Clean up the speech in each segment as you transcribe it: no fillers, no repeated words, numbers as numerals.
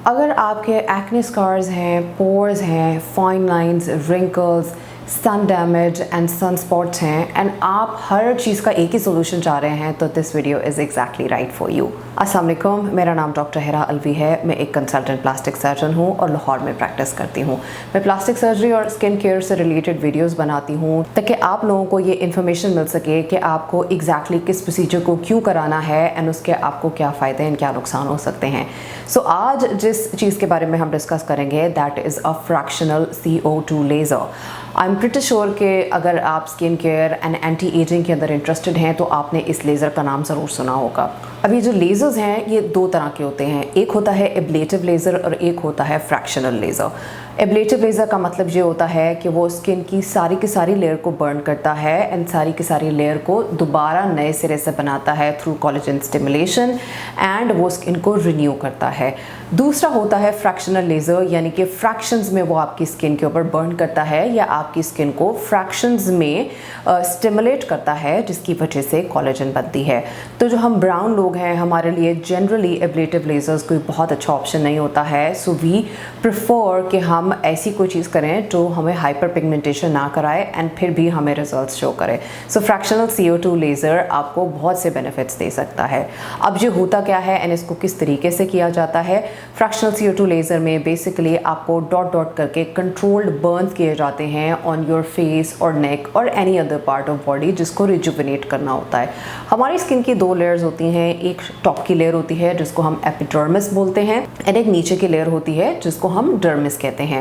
अगर आपके acne scars हैं, पोर्स हैं, fine lines, wrinkles, sun damage and sun spots हैं एंड आप हर चीज़ का एक ही सोल्यूशन चाह रहे हैं तो this video is exactly right for you. अस्सलाम वालेकुम, मेरा नाम डॉक्टर हिरा अलवी है। मैं एक कंसल्टेंट प्लास्टिक सर्जन हूँ और लाहौर में प्रैक्टिस करती हूँ। मैं प्लास्टिक सर्जरी और स्किन केयर से रिलेटेड वीडियोस बनाती हूँ ताकि आप लोगों को ये इन्फॉर्मेशन मिल सके कि आपको एग्जैक्टली किस प्रोसीजर को क्यों कराना है एंड उसके आपको क्या फ़ायदे एंड क्या नुकसान हो सकते हैं। सो आज जिस चीज़ के बारे में हम डिस्कस करेंगे that is a fractional CO2 laser. I am pretty sure कि अगर आप skin care and anti ageing के अंदर इंटरेस्टेड हैं तो आपने इस लेज़र का नाम ज़रूर सुना होगा। अब ये जो लेज़र्स हैं ये दो तरह के होते हैं, एक होता है एब्लेटिव लेज़र और एक होता है फ्रैक्शनल लेज़र। एब्लेटिव लेज़र का मतलब ये होता है कि वो स्किन की सारी लेयर को बर्न करता है एंड सारी की सारी लेयर को दोबारा नए सिरे से बनाता है थ्रू कोलेजन स्टिमुलेशन एंड वो स्किन को रिन्यू करता है। दूसरा होता है फ्रैक्शनल लेज़र, यानी कि फ्रैक्शंस में वो आपकी स्किन के ऊपर बर्न करता है या आपकी स्किन को फ्रैक्शंस में स्टिमुलेट करता है जिसकी वजह से कोलेजन बनती है। तो जो हम ब्राउन लोग हैं हमारे लिए जनरली एब्लेटिव लेज़र्स कोई बहुत अच्छा ऑप्शन नहीं होता है। सो वी प्रेफर कि हम ऐसी कोई चीज़ करें जो हमें हाइपर पिगमेंटेशन ना कराए एंड फिर भी हमें रिजल्ट्स शो करे। सो फ्रैक्शनल CO2 लेज़र आपको बहुत से बेनिफिट्स दे सकता है। अब ये होता क्या है एंड इसको किस तरीके से किया जाता है। फ्रैक्शनल CO2 लेज़र में बेसिकली आपको डॉट डॉट करके कंट्रोल्ड बर्न्स किए जाते हैं ऑन योर फेस और नेक और any other part of body जिसको रिजुविनेट करना होता है। हमारी स्किन की दो लेयर्स होती हैं, एक टॉप की लेयर होती है जिसको हम एपिडर्मिस बोलते हैं एंड एक नीचे की लेयर होती है जिसको हम डर्मिस कहते हैं।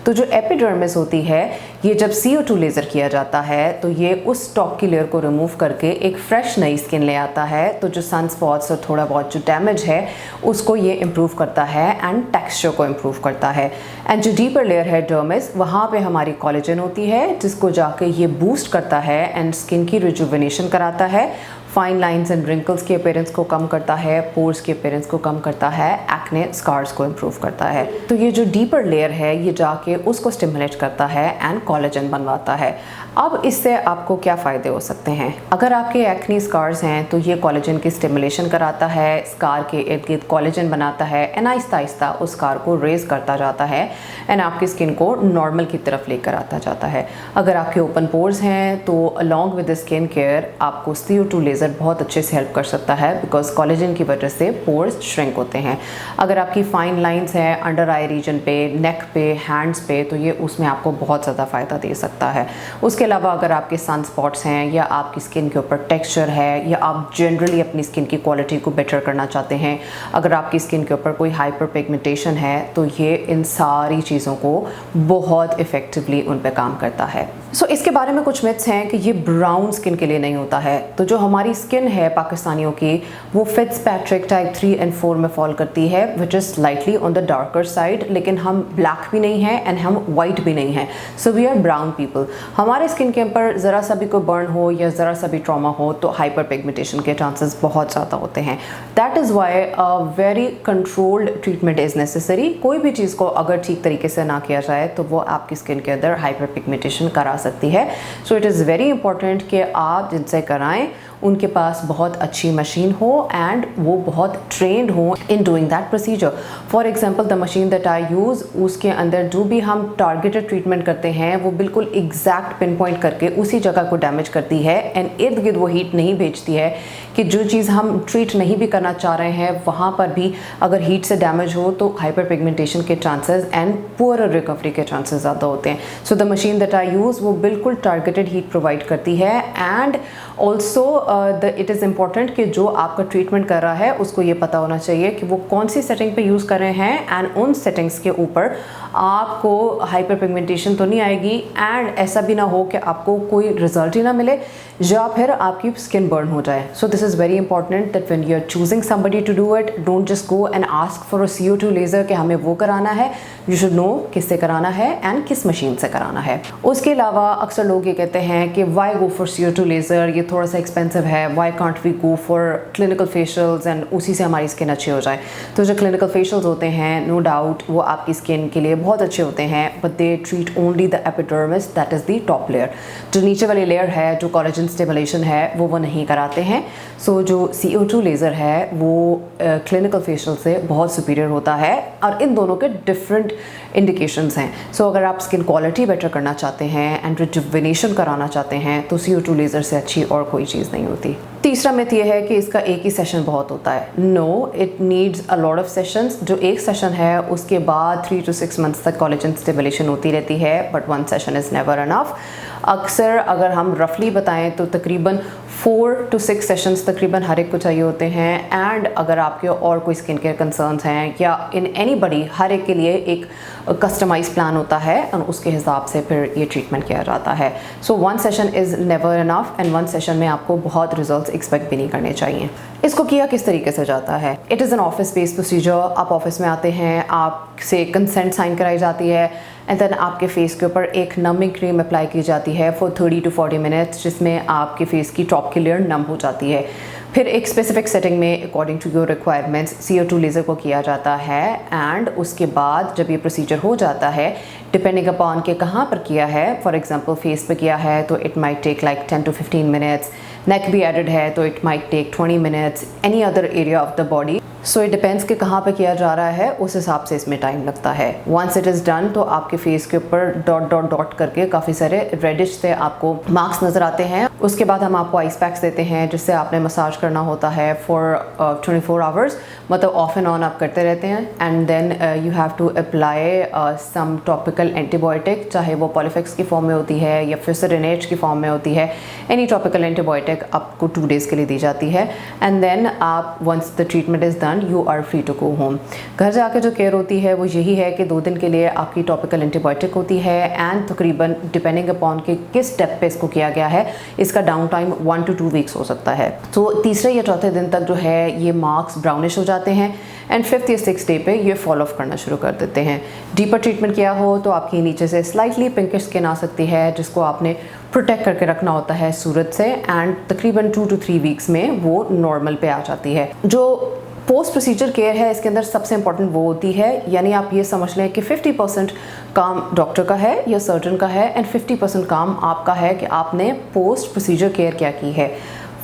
तो जो एपिडर्मिस होती है ये जब CO2 लेज़र किया जाता है तो ये उस टॉप की लेयर को रिमूव करके एक फ्रेश नई स्किन ले आता है। तो जो सन स्पॉट्स और थोड़ा बहुत जो डैमेज है उसको ये इम्प्रूव करता है एंड टेक्सचर को इम्प्रूव करता है। एंड जो डीपर लेयर है डर्मिस, वहाँ पे हमारी कोलेजन होती है जिसको जाके ये बूस्ट करता है एंड स्किन की रिजुविनेशन कराता है, फाइन लाइंस एंड रिंकल्स के अपीयरेंस को कम करता है, पोर्स के अपीयरेंस को कम करता है, एक्ने स्कार्स को इम्प्रूव करता है। तो ये जो डीपर लेयर है ये जाके उसको स्टिमुलेट करता है एंड कोलेजन बनवाता है। अब इससे आपको क्या फ़ायदे हो सकते हैं। अगर आपके एक्ने स्कार्स हैं तो ये कोलेजन की स्टिमुलेशन कराता है, स्कार के इर्द गिर्द कोलेजन बनाता है एंड आहिस्ता आहिस्ता उस स्कार को रेज करता जाता है एंड आपकी स्किन को नॉर्मल की तरफ लेकर आता जाता है। अगर आपके ओपन पोर्स हैं तो अलॉन्ग विद स्किन केयर आपको CO2 लेज़र बहुत अच्छे से हेल्प कर सकता है बिकॉज कोलेजन की वजह से पोर्स श्रिंक होते हैं। अगर आपकी फाइन लाइंस हैं अंडर आई रीजन पे, नेक पे, हैंड्स पे, तो ये उसमें आपको बहुत ज़्यादा फ़ायदा दे सकता है। उसके अलावा अगर आपके सन स्पॉट्स हैं या आपकी स्किन के ऊपर टेक्सचर है या आप जनरली अपनी स्किन की क्वालिटी को बेटर करना चाहते हैं, अगर आपकी स्किन के ऊपर कोई हाइपर पिगमेंटेशन है तो ये इन सारी चीज़ों को बहुत इफ़ेक्टिवली उन पे काम करता है। सो इसके बारे में कुछ मिथ्स हैं कि ये ब्राउन स्किन के लिए नहीं होता है। तो जो हमारी स्किन है पाकिस्तानियों की वो फिट्जपैट्रिक टाइप 3 और 4 में फॉल करती है which is slightly on the darker side, लेकिन हम ब्लैक भी नहीं हैं एंड हम वाइट भी नहीं हैं। So we are brown people. हमारे स्किन के ऊपर ज़रा सा भी कोई बर्न हो या ज़रा सा भी ट्रॉमा हो तो हाइपर पिगमेंटेशन के चांसेस बहुत ज़्यादा होते हैं। That is why a very controlled treatment is necessary. कोई भी चीज़ को अगर ठीक तरीके से ना किया जाए तो वो आपकी स्किन के अंदर हाइपर पिगमेंटेशन करा सकती है। So it is very important कि आप जिनसे कराएं उनके पास बहुत अच्छी मशीन हो एंड वो बहुत ट्रेंड हो in doing that procedure. For example the machine that I use, उसके अंदर जो भी हम टारगेटेड ट्रीटमेंट करते हैं वो बिल्कुल एग्जैक्ट पिन पॉइंट करके उसी जगह को डैमेज करती है एंड इर्द गिर्द वो हीट नहीं भेजती है कि जो चीज़ हम ट्रीट नहीं भी करना चाह रहे हैं वहाँ पर भी अगर हीट से डैमेज हो तो हाइपर पिगमेंटेशन के चांसेस एंड पुअर रिकवरी के चांसेस ज़्यादा होते हैं। So the machine that I use वो बिल्कुल टारगेटेड हीट प्रोवाइड करती है and also it is important कि जो आपका ट्रीटमेंट कर रहा है उसको ये पता होना चाहिए कि वो कौन सी सेटिंग पे यूज़ कर रहे हैं एंड उन सेटिंग्स के ऊपर आपको हाइपर पिगमेंटेशन तो नहीं आएगी एंड ऐसा भी ना हो कि आपको कोई रिजल्ट ही ना मिले या फिर आपकी स्किन बर्न हो जाए। So this is very important that when you are choosing somebody to do it, don't just go and ask for a CO2 laser कि हमें वो कराना है। यू शुड नो किससे कराना है एंड किस मशीन से कराना है। उसके अलावा अक्सर लोग ये कहते हैं कि why go for CO2 laser, ये थोड़ा सा एक्सपेंसिव एक्सपेंसिव है, why can't we go for clinical facials and उसी से हमारी स्किन अच्छी हो जाए। तो जो क्लिनिकल फेशियल्स होते हैं, नो डाउट वो आपकी स्किन के लिए बहुत अच्छे होते हैं, but they treat only the epidermis, that is the top layer. जो नीचे वाली लेयर है, जो कोलेजन स्टिमुलेशन है, वो नहीं कराते हैं। सो जो CO2 लेज़र है वो क्लिनिकल फेशियल से बहुत सुपीरियर होता है, और इन दोनों के डिफरेंट इंडिकेशंस हैं। सो अगर आप स्किन क्वालिटी बेटर करना चाहते हैं एंड रिजुविनेशन कराना चाहते हैं तो CO2 लेज़र से अच्छी और कोई चीज़ नहीं होती। तीसरा मिथ ये है कि इसका एक ही सेशन बहुत होता है। No, it needs a lot of sessions. जो एक सेशन है उसके बाद 3 to 6 मंथ्स तक कोलेजन स्टिमुलेशन होती रहती है, but 1 session is never enough. अक्सर अगर हम रफली बताएं तो तकरीबन 4 to 6 सेशंस तकरीबन हर एक को चाहिए होते हैं। एंड अगर आपके और कोई स्किन केयर कंसर्न्स हैं या इन एनीबडी, हर एक के लिए एक कस्टमाइज प्लान होता है और उसके हिसाब से फिर ये ट्रीटमेंट किया जाता है। सो 1 session is never enough, and 1 session में आपको बहुत रिजल्ट्स एक्सपेक्ट भी नहीं करने चाहिए। इसको किया किस तरीके से जाता है? It is an office based procedure. आप ऑफिस में आते हैं, आपसे कंसेंट साइन कराई जाती है, एंड देन आपके फेस के ऊपर एक नमिंग क्रीम अप्लाई की जाती है फॉर 30 to 40 मिनट्स, जिसमें आपके फेस की टॉप की लेयर नम हो जाती है। फिर एक स्पेसिफिक सेटिंग में according to your requirements CO2 laser को किया जाता है। एंड उसके बाद जब ये प्रोसीजर हो जाता है, डिपेंडिंग अपॉन के कहाँ पर किया है, फॉर एग्जांपल फेस पे किया है तो it might take like 10 to 15 minutes, neck भी एडेड है तो it might take 20 minutes, any other area of the body. So it depends कि कहाँ पे किया जा रहा है, उस हिसाब से इसमें टाइम लगता है। वंस इट इज़ डन तो आपके फेस के ऊपर डॉट डॉट डॉट करके काफ़ी सारे रेडिश से आपको मार्क्स नज़र आते हैं। उसके बाद हम आपको आइस पैक्स देते हैं जिससे आपने मसाज करना होता है फॉर 24 आवर्स, मतलब ऑफ एंड ऑन आप करते रहते हैं। And then you have to apply some topical antibiotic, चाहे वो पॉलीफिक्स की फॉर्म में होती है या फिर सिरेनेट की फॉर्म में होती है। एनी टॉपिकल एंटीबायोटिक आपको 2 डेज़ के लिए दी जाती है। एंड देन आप once the treatment is done you are free to go home. घर जाके जो केयर होती है वो यही है कि 2 दिन के लिए आपकी टॉपिकल एंटीबायोटिक होती है, एंड तकरीबन डिपेंडिंग अपॉन कि किस स्टेप पे इसको किया गया है, इसका डाउन टाइम 1 to 2 वीक्स हो सकता है। तो तीसरे या चौथे दिन तक जो है ये मार्क्स ब्राउनिश हो जाते हैं, एंड 5th या 6th डे पे ये फॉल ऑफ करना शुरू कर देते हैं। डीपर ट्रीटमेंट किया हो तो आपकी नीचे से स्लाइटली पिंकिश स्किन आ सकती है, जिसको आपने प्रोटेक्ट करके रखना होता है सूरज से, एंड तकरीबन 2 to 3 वीक्स में वो नॉर्मल पे आ जाती है। जो पोस्ट प्रोसीजर केयर है इसके अंदर सबसे इंपॉर्टेंट वो होती है, यानी आप ये समझ लें कि 50% काम डॉक्टर का है या सर्जन का है, एंड 50% काम आपका है कि आपने पोस्ट प्रोसीजर केयर क्या की है।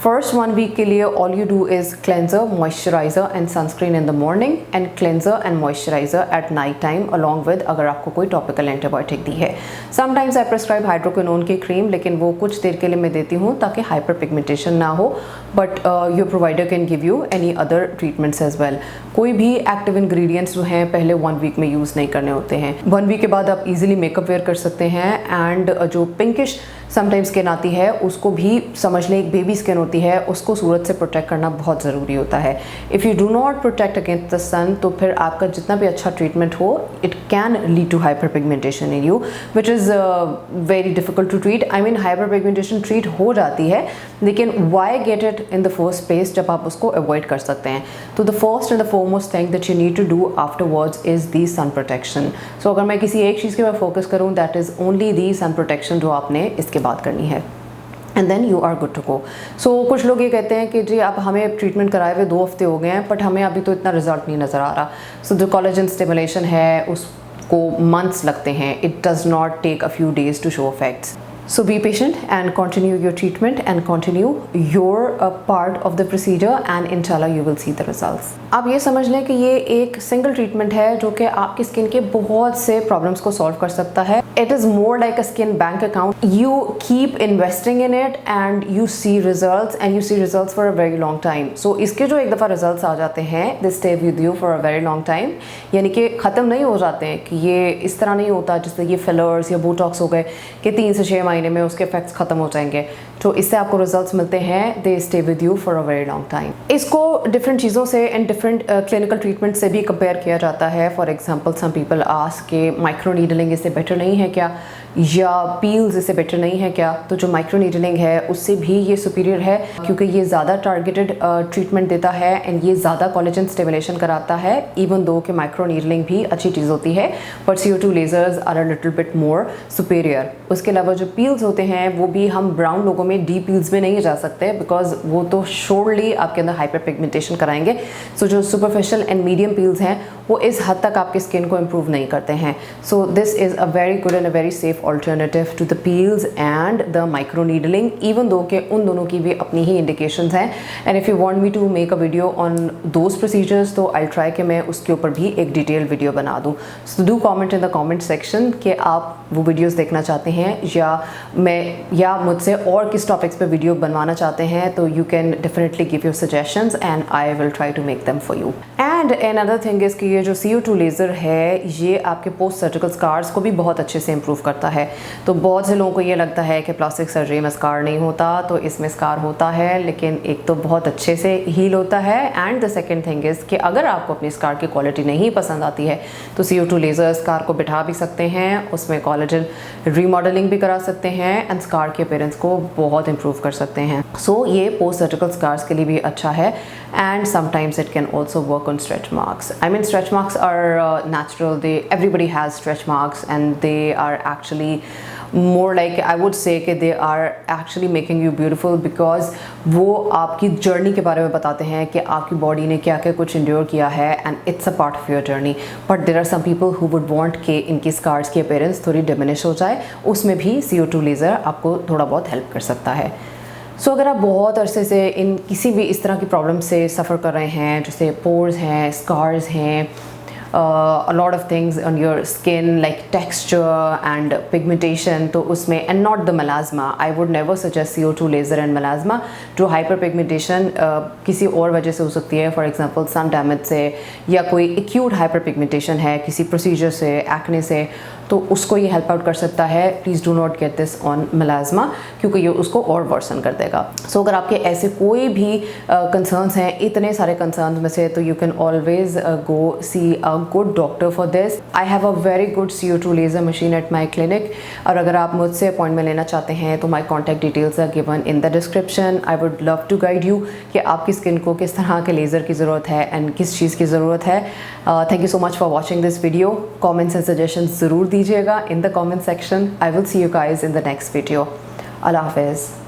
फर्स्ट 1 वीक के लिए all you do is cleanser, moisturiser and sunscreen in the morning, and cleanser and moisturiser at night time along with अगर आपको कोई टॉपिकल एंटीबायोटिक दी है। समटाइम्स आई प्रेस्क्राइब हाइड्रोक्विनोन की क्रीम, लेकिन वो कुछ देर के लिए मैं देती हूँ ताकि हाइपर पिगमेंटेशन ना हो, but your provider can give you any other treatments as well. कोई भी एक्टिव इंग्रेडिएंट्स जो हैं पहले 1 वीक में यूज़ नहीं करने होते हैं। 1 वीक के बाद आप इजीली मेकअप वेयर कर सकते हैं, एंड जो पिंकिश समटाइम्स स्किन आती है उसको भी समझ लें एक बेबी स्किन होती है, उसको सूरज से प्रोटेक्ट करना बहुत ज़रूरी होता है। If you do not protect against the sun तो फिर आपका जितना भी अच्छा ट्रीटमेंट हो it can lead to hyper pigmentation in you, which is very difficult to treat. I mean hyper pigmentation treat हो जाती है, लेकिन why get it in the first place जब आप उसको अवॉइड कर सकते हैं। तो the first and the foremost thing that you need to do afterwards is the sun protection. So अगर मैं किसी एक चीज़ के ऊपर फोकस करूँ that is only the sun protection जो आपने इसके बात करनी है, and then you are good to go. So कुछ लोग ये कहते हैं कि जी आप हमें ट्रीटमेंट कराए हुए 2 हफ्ते हो गए हैं बट हमें अभी तो इतना रिजल्ट नहीं नज़र आ रहा। सो जो कोलेजन स्टिमुलेशन है उसको मंथ्स लगते हैं, it does not take a few days to show effects. So be patient and continue your treatment and continue your part of the procedure and inshallah you will see the results. आप ये समझ लें कि ये एक single treatment है जो कि आपकी स्किन के बहुत से प्रॉब्लम्स को सॉल्व कर सकता है। It is more like a skin bank account. You keep investing in it and you see results and you see results for a very long time. So इसके जो एक दफ़ा results आ जाते हैं they stay with you for a very long time. यानी कि ख़त्म नहीं हो जाते हैं कि ये इस तरह नहीं होता जैसे ये फिलर्स या बोटॉक्स हो गए कि 3 से 6 महीने में उसके इफेक्ट्स खत्म हो जाएंगे। तो इससे आपको रिजल्ट्स मिलते हैं, they stay with you for a very long time. इसको डिफरेंट चीज़ों से एंड डिफरेंट क्लिनिकल ट्रीटमेंट से भी कंपेयर किया जाता है। For example some people ask के माइक्रो नीडलिंग इससे बेटर नहीं है क्या, या पील्स इससे बेटर नहीं है क्या? तो जो माइक्रो नीडलिंग है उससे भी ये सुपीरियर है क्योंकि ये ज़्यादा टारगेटेड ट्रीटमेंट देता है एंड ये ज़्यादा कोलेजन स्टिमुलेशन कराता है। इवन दो कि माइक्रो नीडलिंग भी अच्छी चीज़ होती है but CO2 lasers are a little bit more superior. उसके अलावा जो पील्स होते हैं वो भी हम ब्राउन लोगों में में डीप पील्स में नहीं जा सकते बिकॉज वो तो श्योरली आपके अंदर हाइपर पिगमेंटेशन कराएंगे। सो जो सुपरफिशियल एंड मीडियम पील्स हैं वो इस हद तक आपकी स्किन को इम्प्रूव नहीं करते हैं। So this is a very good and a very safe alternative to the peels and the micro needling, even though के उन दोनों की भी अपनी ही इंडिकेशंस हैं। And if you want me to make a video on those procedures तो I try कि मैं उसके ऊपर भी एक डिटेल वीडियो बना दूँ। So do comment in the comment section कि आप वो वीडियोज़ देखना चाहते हैं या मुझसे और किस टॉपिक्स पे वीडियो बनवाना चाहते हैं, तो you can definitely give your suggestions and I will try to make them for you. And another thing is कि ये जो CO2 लेज़र है ये आपके पोस्ट सर्जिकल स्कार्स को भी बहुत अच्छे से इम्प्रूव करता है। तो बहुत से लोगों को ये लगता है कि प्लास्टिक सर्जरी में स्कार नहीं होता, तो इसमें स्कार होता है, लेकिन एक तो बहुत अच्छे से हील होता है and the second thing is कि अगर आपको अपनी स्कार की क्वालिटी नहीं पसंद आती है तो CO2 लेज़र स्कार को बिठा भी सकते हैं, उसमें कोलेजन रीमॉडलिंग भी करा सकते हैं एंड स्कार के अपीयरेंस को बहुत इम्प्रूव कर सकते हैं। सो ये पोस्ट सर्जिकल स्कार्स के लिए भी अच्छा है and sometimes it can also work on stretch marks. I mean, stretch marks are natural. Everybody has stretch marks, and they are actually more like, I would say कि they are actually making you beautiful because वो आपकी journey के बारे में बताते हैं कि आपकी बॉडी ने क्या क्या कुछ इंड्योर किया है and it's a part of your journey. But there are some people who would want कि इनकी स्कार्स की अपीयरेंस थोड़ी डिमिनिश हो जाए, उसमें भी CO2 लेज़र आपको थोड़ा बहुत हेल्प कर सकता है। सो अगर आप बहुत अरसे से इन किसी भी इस तरह की प्रॉब्लम से सफ़र कर रहे हैं, जैसे पोर्स हैं, स्कार्स हैं, a lot of things on your skin like texture and pigmentation, तो उसमें and not the melasma, I would never suggest CO2 laser and melasma। जो hyperpigmentation किसी और वजह से हो सकती है, for example sun damage से या कोई acute hyperpigmentation है किसी procedure से, acne से, तो उसको ये हेल्प आउट कर सकता है। Please do not get this on melasma क्योंकि ये उसको और वर्सन कर देगा। सो अगर आपके ऐसे कोई भी कंसर्न्स हैं, इतने सारे कंसर्न्स में से, तो you can always go see a good doctor for this. I have a very good CO2 laser machine at my clinic, और अगर आप मुझसे अपॉइंटमेंट लेना चाहते हैं तो my contact details are given in the description. I would love to guide you कि आपकी स्किन को किस तरह के लेज़र की ज़रूरत है एंड किस चीज़ की ज़रूरत है। Thank you so much for watching this video. Comments and suggestion ज़रूर दीजिएगा in the comment section. I will see you guys in the next video. Allah Hafiz.